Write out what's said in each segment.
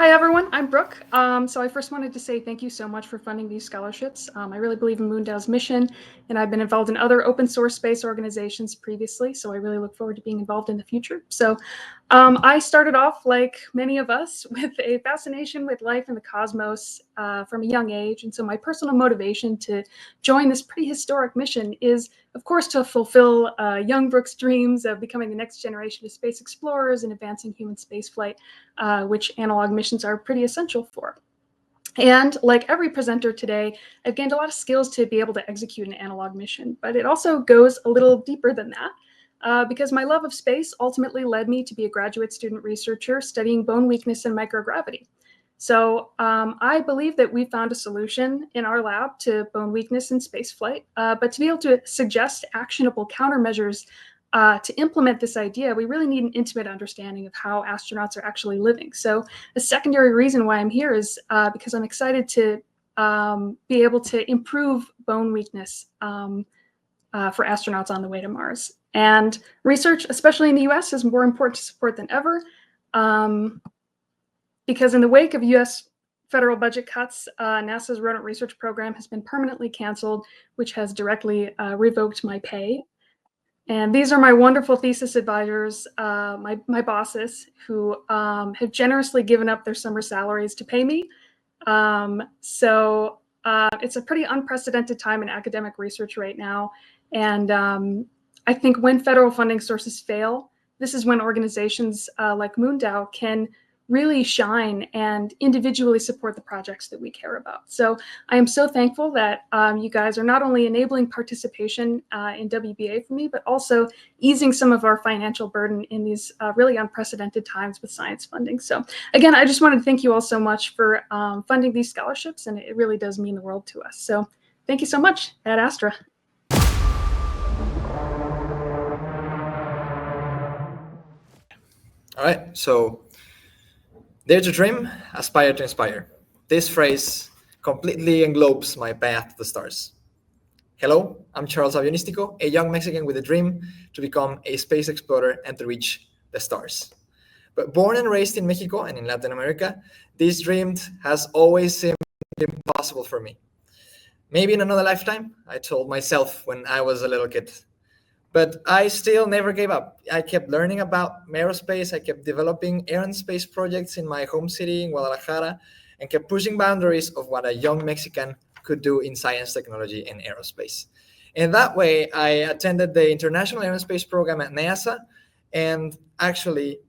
Hi, everyone. I'm Brooke. So I first wanted to say thank you so much for funding these scholarships. I really believe in Moondow's mission, and I've been involved in other open source space organizations previously, so I really look forward to being involved in the future. So I started off, like many of us, with a fascination with life and the cosmos from a young age. And so my personal motivation to join this pretty historic mission is, of course, to fulfill young Brooke's dreams of becoming the next generation of space explorers and advancing human spaceflight, which analog missions are pretty essential for. And like every presenter today, I've gained a lot of skills to be able to execute an analog mission, but it also goes a little deeper than that. Because my love of space ultimately led me to be a graduate student researcher studying bone weakness and microgravity. So I believe that we found a solution in our lab to bone weakness in spaceflight, but to be able to suggest actionable countermeasures to implement this idea, we really need an intimate understanding of how astronauts are actually living. So a secondary reason why I'm here is because I'm excited to be able to improve bone weakness for astronauts on the way to Mars. And research, especially in the US, is more important to support than ever. Because in the wake of US federal budget cuts, NASA's rodent research program has been permanently canceled, which has directly revoked my pay. And these are my wonderful thesis advisors, my bosses, who have generously given up their summer salaries to pay me. So it's a pretty unprecedented time in academic research right now. And I think when federal funding sources fail, this is when organizations like Moondow can really shine and individually support the projects that we care about. So I am so thankful that you guys are not only enabling participation in WBA for me, but also easing some of our financial burden in these really unprecedented times with science funding. So again, I just wanted to thank you all so much for funding these scholarships, and it really does mean the world to us. So thank you so much, Ad Astra. All right, so dare to dream, aspire to inspire. This phrase completely englobes my path to the stars. Hello, I'm Charles Avionistico, a young Mexican with a dream to become a space explorer and to reach the stars. But born and raised in Mexico and in Latin America, this dream has always seemed impossible for me. Maybe in another lifetime, I told myself when I was a little kid. But I still never gave up. I kept learning about aerospace. I kept developing air and space projects in my home city in Guadalajara and kept pushing boundaries of what a young Mexican could do in science, technology, and aerospace. And that way, I attended the International Aerospace Program at NASA. And actually,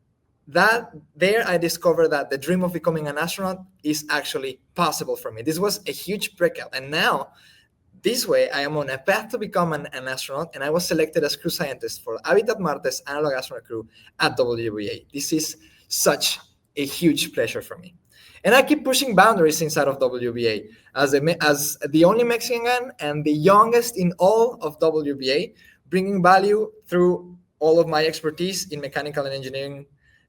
there I discovered that the dream of becoming an astronaut is actually possible for me. This was a huge breakout. And now, this way, I am on a path to become an astronaut, and I was selected as crew scientist for Habitat Marte's analog astronaut crew at WBA. This is such a huge pleasure for me. And I keep pushing boundaries inside of WBA as the only Mexican and the youngest in all of WBA, bringing value through all of my expertise in mechanical and engineering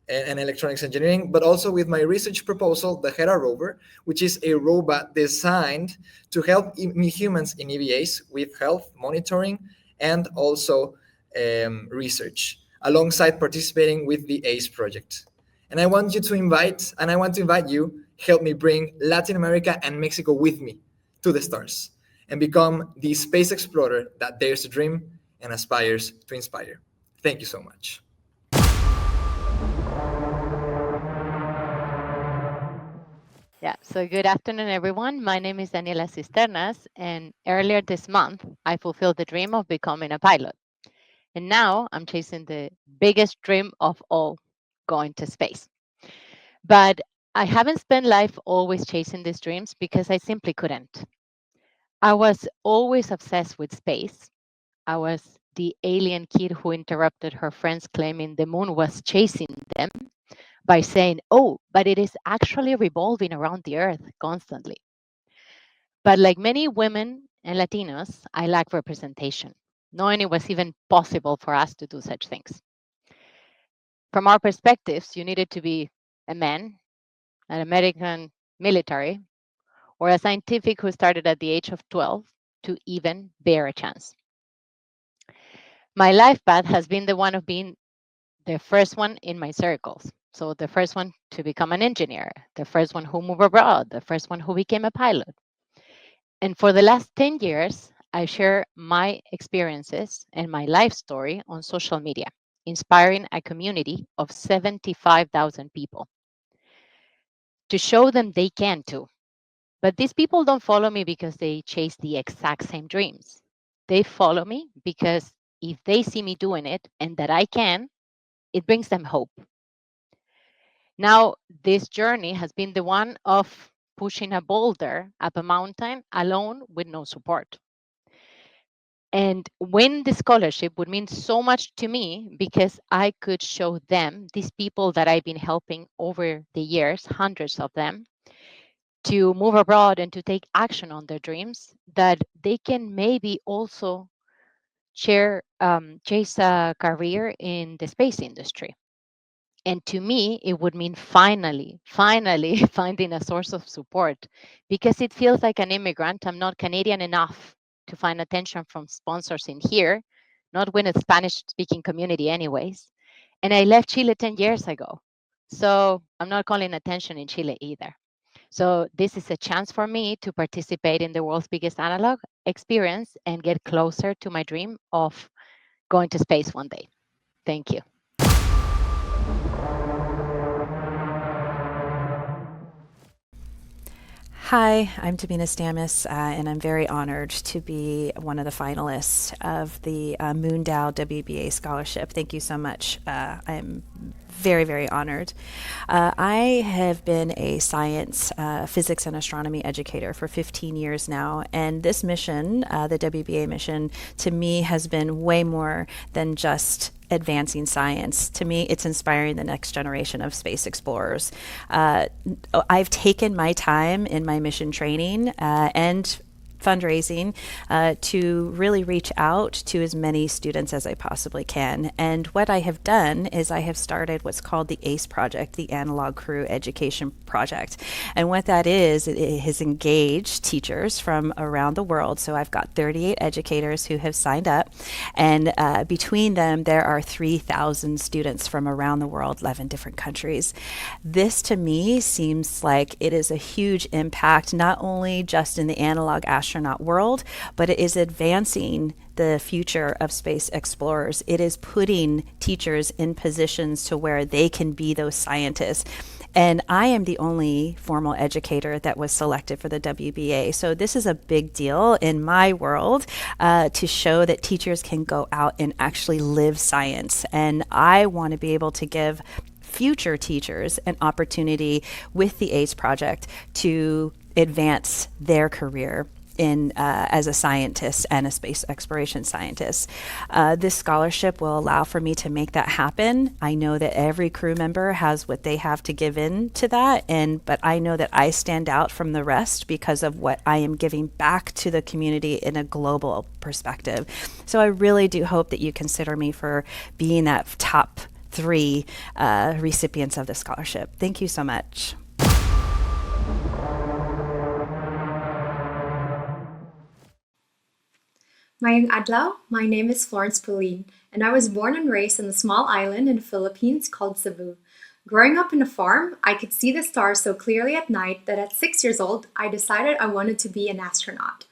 and electronics engineering, but also with my research proposal, the Hera rover, which is a robot designed to help humans in EVAs with health monitoring and also research, alongside participating with the ACE project. And I want to invite you, help me bring Latin America and Mexico with me to the stars and become the space explorer that dares to dream and aspires to inspire. Thank you so much. Yeah, so good afternoon, everyone. My name is Daniela Cisternas, and earlier this month, I fulfilled the dream of becoming a pilot. And now I'm chasing the biggest dream of all, going to space. But I haven't spent life always chasing these dreams because I simply couldn't. I was always obsessed with space. I was the alien kid who interrupted her friends claiming the moon was chasing them by saying, oh, but it is actually revolving around the earth constantly. But like many women and Latinos, I lack representation, knowing it was even possible for us to do such things. From our perspectives, you needed to be a man, an American military, or a scientific who started at the age of 12 to even bear a chance. My life path has been the one of being the first one in my circles. So the first one to become an engineer, the first one who moved abroad, the first one who became a pilot. And for the last 10 years, I share my experiences and my life story on social media, inspiring a community of 75,000 people to show them they can too. But these people don't follow me because they chase the exact same dreams. They follow me because if they see me doing it and that I can, it brings them hope. Now, this journey has been the one of pushing a boulder up a mountain alone with no support. And winning the scholarship would mean so much to me because I could show them, these people that I've been helping over the years, hundreds of them, to move abroad and to take action on their dreams, that they can maybe also chase a career in the space industry. And to me, it would mean finally finding a source of support because it feels like an immigrant. I'm not Canadian enough to find attention from sponsors in here, not with a Spanish speaking community, anyways. And I left Chile 10 years ago. So I'm not calling attention in Chile either. So this is a chance for me to participate in the world's biggest analog experience and get closer to my dream of going to space one day. Thank you. Hi, I'm Domina Stamas, and I'm very honored to be one of the finalists of the Moondow WBA Scholarship. Thank you so much. I'm very, very honored. I have been a science, physics, and astronomy educator for 15 years now, and this mission, the WBA mission, to me has been way more than just advancing science. To me, it's inspiring the next generation of space explorers. I've taken my time in my mission training and fundraising to really reach out to as many students as I possibly can. And what I have done is I have started what's called the ACE project, the Analog Crew Education Project. And what that is, it has engaged teachers from around the world. So I've got 38 educators who have signed up. And between them, there are 3,000 students from around the world, 11 different countries. This to me seems like it is a huge impact, not only just in the analog astronaut world, but it is advancing the future of space explorers. It is putting teachers in positions to where they can be those scientists. And I am the only formal educator that was selected for the WBA. So this is a big deal in my world to show that teachers can go out and actually live science. And I want to be able to give future teachers an opportunity with the ACE project to advance their career in as a scientist and a space exploration scientist. This scholarship will allow for me to make that happen. I know that every crew member has what they have to give in to that, but I know that I stand out from the rest because of what I am giving back to the community in a global perspective. So I really do hope that you consider me for being that top 3 recipients of the scholarship. Thank you so much. Mayang adlaw, my name is Florence, Pauline, and I was born and raised on a small island in the Philippines called Cebu. Growing up in a farm, I could see the stars so clearly at night that at 6 years old, I decided I wanted to be an astronaut.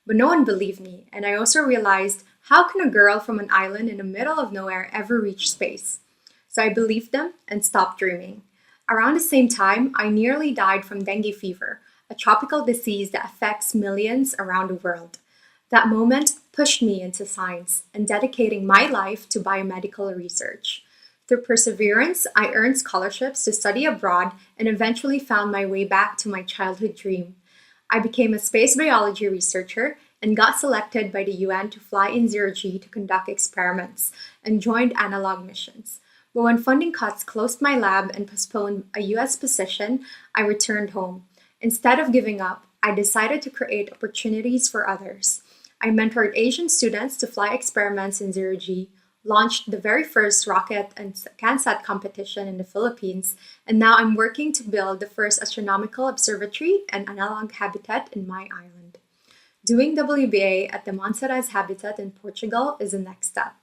But no one believed me, and I also realized, how can a girl from an island in the middle of nowhere ever reach space? So I believed them and stopped dreaming. Around the same time, I nearly died from dengue fever, a tropical disease that affects millions around the world. That moment pushed me into science and dedicating my life to biomedical research. Through perseverance, I earned scholarships to study abroad and eventually found my way back to my childhood dream. I became a space biology researcher and got selected by the UN to fly in zero-G to conduct experiments and joined analog missions. But when funding cuts closed my lab and postponed a US position, I returned home. Instead of giving up, I decided to create opportunities for others. I mentored Asian students to fly experiments in zero-G, launched the very first rocket and CanSat competition in the Philippines, and now I'm working to build the first astronomical observatory and analog habitat in my island. Doing WBA at the Monserrat's habitat in Portugal is the next step.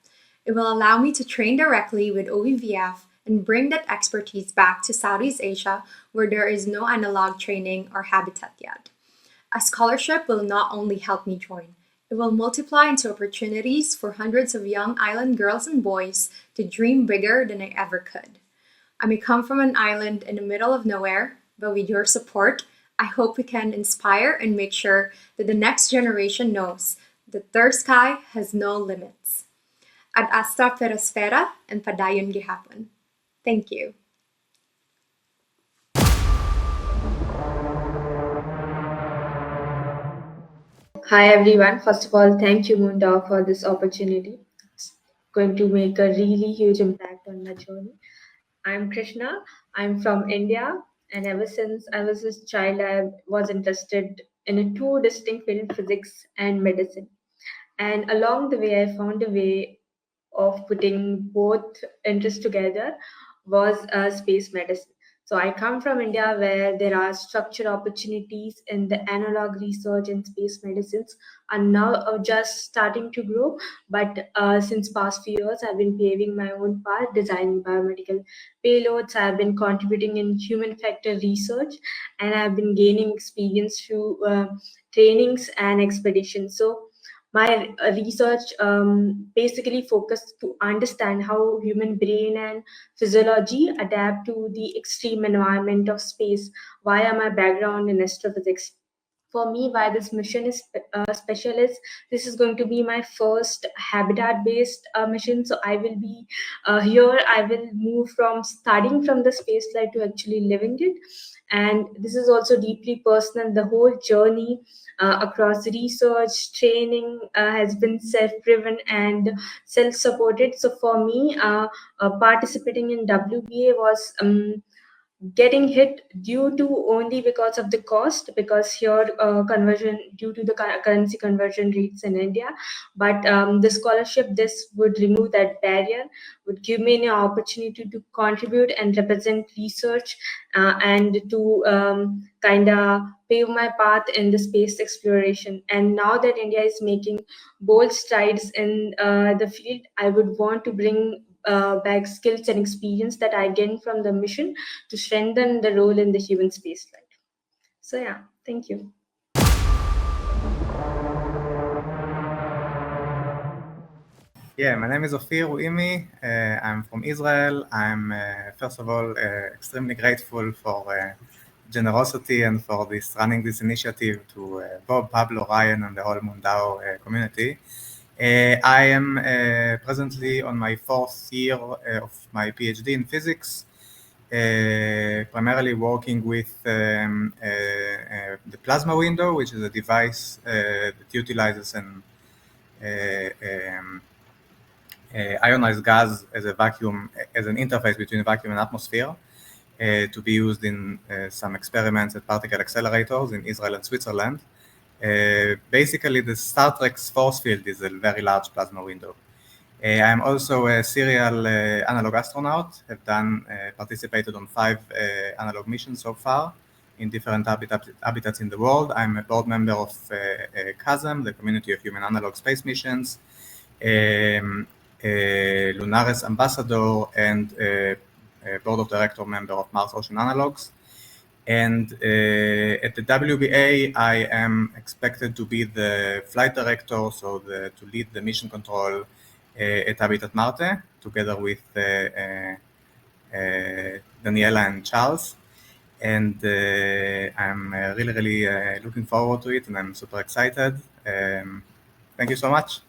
It will allow me to train directly with OEVF and bring that expertise back to Southeast Asia, where there is no analog training or habitat yet. A scholarship will not only help me join, it will multiply into opportunities for hundreds of young island girls and boys to dream bigger than I ever could. I may come from an island in the middle of nowhere, but with your support, I hope we can inspire and make sure that the next generation knows that their sky has no limits. Ad asta perosfera and padayon gihapon. Thank you. Hi everyone. First of all, thank you Munda for this opportunity. It's going to make a really huge impact on my journey. I'm Krishna. I'm from India, and ever since I was a child, I was interested in two distinct fields, physics and medicine. And along the way, I found a way of putting both interests together was space medicine. So I come from India where there are structured opportunities in the analog research and space medicines are now just starting to grow. But since past few years, I've been paving my own path, designing biomedical payloads. I've been contributing in human factor research, and I've been gaining experience through trainings and expeditions. So my research basically focused to understand how human brain and physiology adapt to the extreme environment of space via my background in astrophysics. For me, why this mission is special is this is going to be my first habitat based mission. So I will be here, I will move from studying from the space flight to actually living it. And this is also deeply personal. The whole journey across research, training has been self-driven and self-supported. So for me, participating in WBA was getting hit due to only because of the cost, because here conversion due to the currency conversion rates in India. But the scholarship, this would remove that barrier, would give me an opportunity to contribute and represent research and to kind of pave my path in the space exploration. And now that India is making bold strides in the field, I would want to bring back skills and experience that I gained from the mission to strengthen the role in the human spaceflight. So yeah, thank you. Yeah, my name is Ophir Ruimi. I'm from Israel. I'm first of all extremely grateful for generosity and for running this initiative to Bob, Pablo, Ryan, and the whole Mundao community. I am presently on my fourth year of my PhD in physics, primarily working with the plasma window, which is a device that utilizes an ionized gas as a vacuum, as an interface between a vacuum and atmosphere, to be used in some experiments at particle accelerators in Israel and Switzerland. Basically, the Star Trek's force field is a very large plasma window. I'm also a serial analog astronaut. Have participated on 5 analog missions so far in different habitats in the world. I'm a board member of CASM, the Community of Human Analog Space Missions, Lunares ambassador, and board of director member of Mars Ocean Analogs. And at the WBA, I am expected to be the flight director, so to lead the mission control at Habitat Marte, together with Daniela and Charles. And I'm really looking forward to it, and I'm super excited. Thank you so much.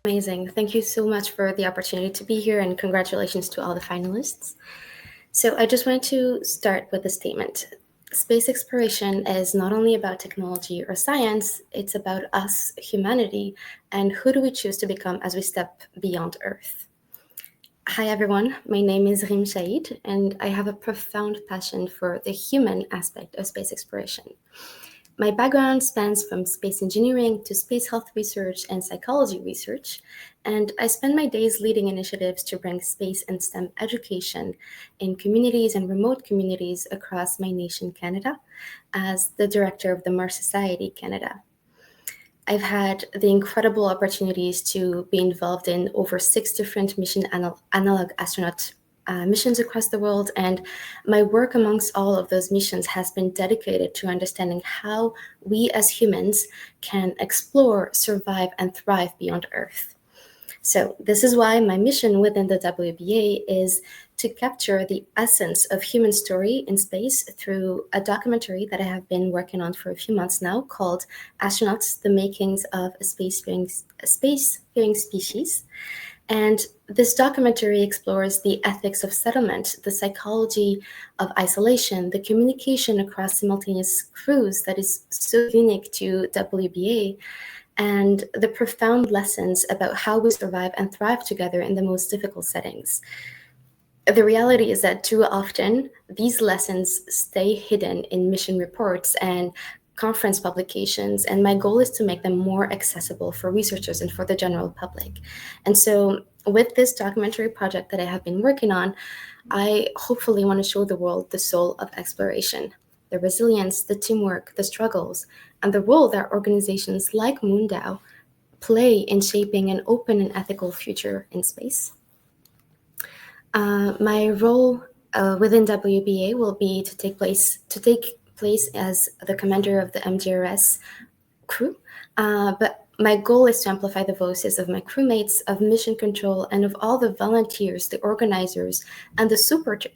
Amazing. Thank you so much for the opportunity to be here, and congratulations to all the finalists. So I just wanted to start with a statement. Space exploration is not only about technology or science, it's about us, humanity, and who do we choose to become as we step beyond Earth. Hi everyone, my name is Rym Chaid, and I have a profound passion for the human aspect of space exploration. My background spans from space engineering to space health research and psychology research, and I spend my days leading initiatives to bring space and STEM education in communities and remote communities across my nation, Canada, as the director of the Mars Society Canada. I've had the incredible opportunities to be involved in over 6 different mission analog astronaut missions across the world, and my work amongst all of those missions has been dedicated to understanding how we as humans can explore, survive, and thrive beyond Earth. So this is why my mission within the WBA is to capture the essence of human story in space through a documentary that I have been working on for a few months now called Astronauts, the Makings of a Spacefaring Species. And this documentary explores the ethics of settlement, the psychology of isolation, the communication across simultaneous crews that is so unique to WBA, and the profound lessons about how we survive and thrive together in the most difficult settings. The reality is that too often, these lessons stay hidden in mission reports and conference publications, and my goal is to make them more accessible for researchers and for the general public. And so with this documentary project that I have been working on, I hopefully want to show the world the soul of exploration, the resilience, the teamwork, the struggles, and the role that organizations like Moondao play in shaping an open and ethical future in space. My role within WBA will be to take place as the commander of the MGRS crew, but my goal is to amplify the voices of my crewmates, of mission control, and of all the volunteers, the organizers, and the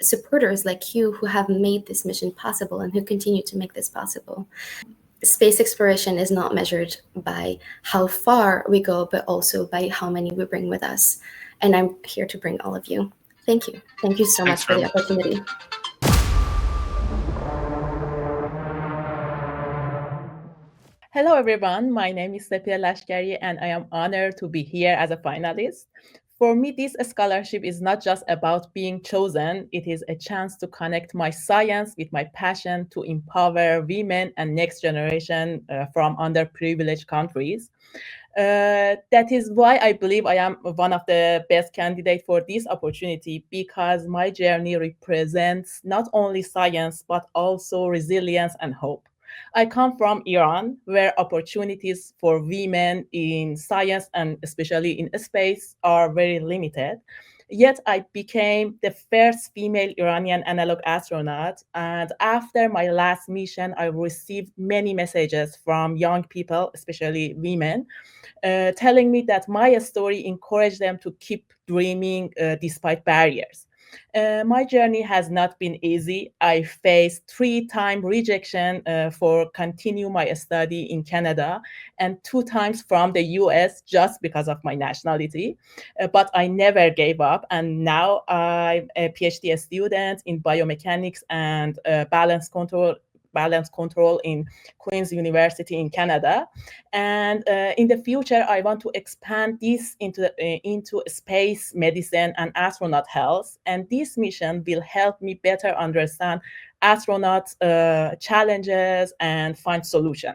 supporters like you who have made this mission possible and who continue to make this possible. Space exploration is not measured by how far we go, but also by how many we bring with us. And I'm here to bring all of you. Thank you. Thank you so much for the opportunity. Hello, everyone. My name is Sepideh Lashkari, and I am honored to be here as a finalist. For me, this scholarship is not just about being chosen. It is a chance to connect my science with my passion to empower women and next generation from underprivileged countries. That is why I believe I am one of the best candidates for this opportunity, because my journey represents not only science, but also resilience and hope. I come from Iran, where opportunities for women in science and especially in space are very limited. Yet I became the first female Iranian analog astronaut. And after my last mission, I received many messages from young people, especially women, telling me that my story encouraged them to keep dreaming despite barriers. My journey has not been easy. I faced 3-time rejection for continue my study in Canada and 2 times from the US just because of my nationality. But I never gave up. And now I'm a PhD student in biomechanics and balance control in Queen's University in Canada. And in the future, I want to expand this into space medicine and astronaut health. And this mission will help me better understand astronauts' challenges and find solutions.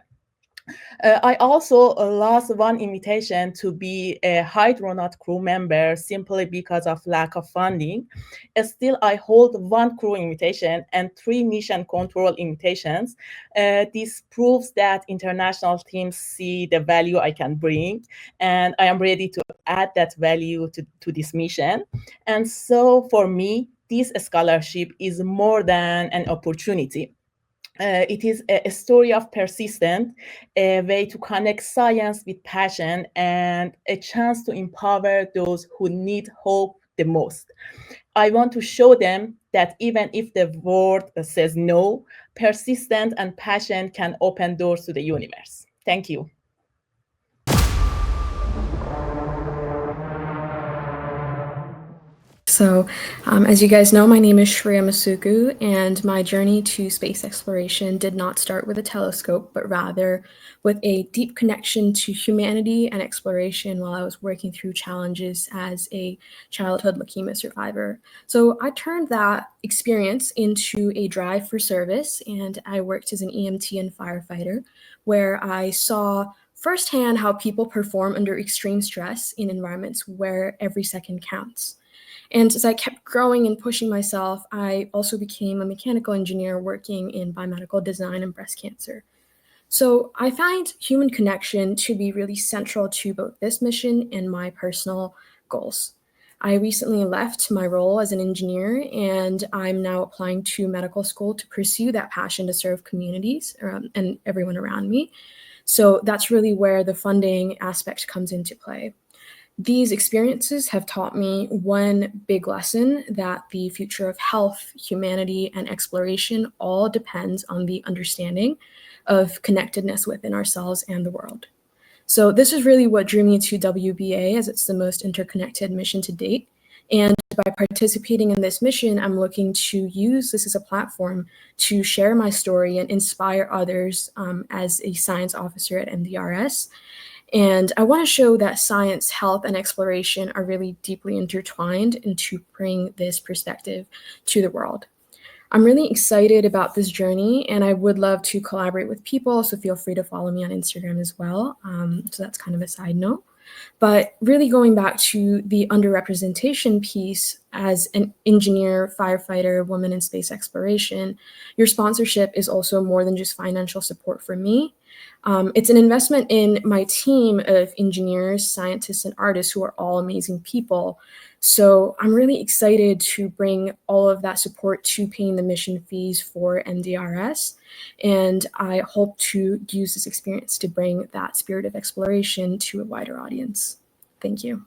I also lost one invitation to be a hydronaut crew member simply because of lack of funding. Still, I hold 1 crew invitation and 3 mission control invitations. This proves that international teams see the value I can bring, and I am ready to add that value to this mission. And so for me, this scholarship is more than an opportunity. It is a story of persistence, a way to connect science with passion, and a chance to empower those who need hope the most. I want to show them that even if the world says no, persistence and passion can open doors to the universe. Thank you. So, as you guys know, my name is Shriya Musuku, and my journey to space exploration did not start with a telescope, but rather with a deep connection to humanity and exploration while I was working through challenges as a childhood leukemia survivor. So I turned that experience into a drive for service, and I worked as an EMT and firefighter, where I saw firsthand how people perform under extreme stress in environments where every second counts. And as I kept growing and pushing myself, I also became a mechanical engineer working in biomedical design and breast cancer. So I find human connection to be really central to both this mission and my personal goals. I recently left my role as an engineer, and I'm now applying to medical school to pursue that passion to serve communities and everyone around me. So that's really where the funding aspect comes into play. These experiences have taught me one big lesson, that the future of health, humanity, and exploration all depends on the understanding of connectedness within ourselves and the world. So this is really what drew me to WBA, as it's the most interconnected mission to date. And by participating in this mission, I'm looking to use this as a platform to share my story and inspire others as a science officer at MDRS. And I want to show that science, health, and exploration are really deeply intertwined, and to bring this perspective to the world. I'm really excited about this journey, and I would love to collaborate with people, so feel free to follow me on Instagram as well. So that's kind of a side note. But really going back to the underrepresentation piece, as an engineer, firefighter, woman in space exploration, your sponsorship is also more than just financial support for me. It's an investment in my team of engineers, scientists, and artists who are all amazing people. So I'm really excited to bring all of that support to paying the mission fees for MDRS. And I hope to use this experience to bring that spirit of exploration to a wider audience. Thank you.